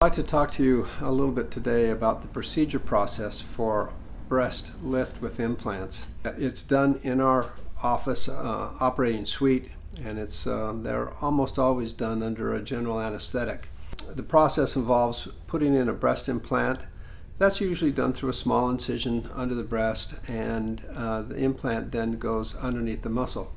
I'd like to talk to you a little bit today about the procedure process for breast lift with implants. It's done in our office operating suite, and they're almost always done under a general anesthetic. The process involves putting in a breast implant. That's usually done through a small incision under the breast, and the implant then goes underneath the muscle.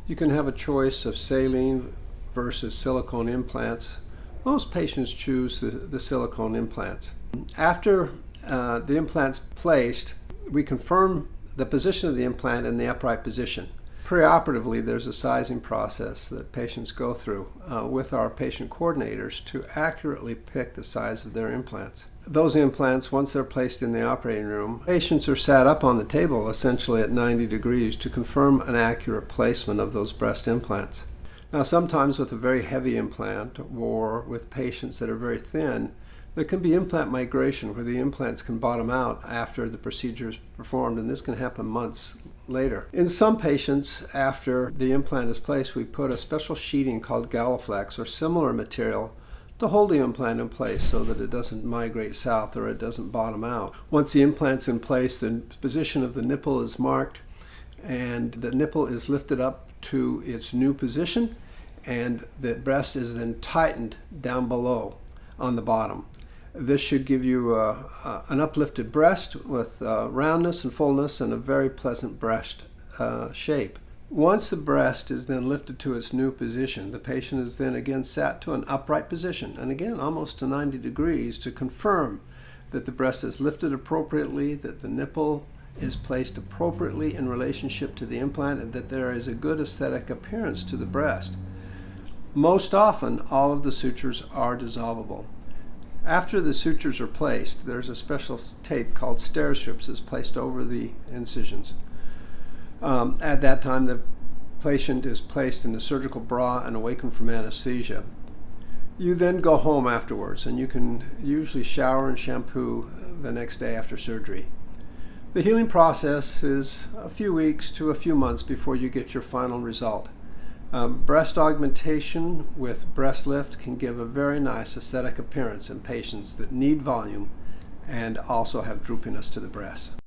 You can have a choice of saline versus silicone implants. Most patients choose the silicone implants. After the implant's placed, we confirm the position of the implant in the upright position. Preoperatively, there's a sizing process that patients go through with our patient coordinators to accurately pick the size of their implants. Those implants, once they're placed in the operating room, patients are sat up on the table essentially at 90 degrees to confirm an accurate placement of those breast implants. Now, sometimes with a very heavy implant or with patients that are very thin, there can be implant migration where the implants can bottom out after the procedure is performed, and this can happen months later. In some patients, after the implant is placed, we put a special sheeting called Galaflex or similar material to hold the implant in place so that it doesn't migrate south or it doesn't bottom out. Once the implant's in place, the position of the nipple is marked and the nipple is lifted up to its new position, and the breast is then tightened down below on the bottom. This should give you an uplifted breast with roundness and fullness and a very pleasant breast shape. Once the breast is then lifted to its new position, the patient is then again sat to an upright position, and again almost to 90 degrees to confirm that the breast is lifted appropriately, that the nipple is placed appropriately in relationship to the implant, and that there is a good aesthetic appearance to the breast. Most often, all of the sutures are dissolvable. After the sutures are placed, there's a special tape called stair strips that's placed over the incisions. At that time, the patient is placed in a surgical bra and awakened from anesthesia. You then go home afterwards, and you can usually shower and shampoo the next day after surgery. The healing process is a few weeks to a few months before you get your final result. Breast augmentation with breast lift can give a very nice aesthetic appearance in patients that need volume and also have droopiness to the breast.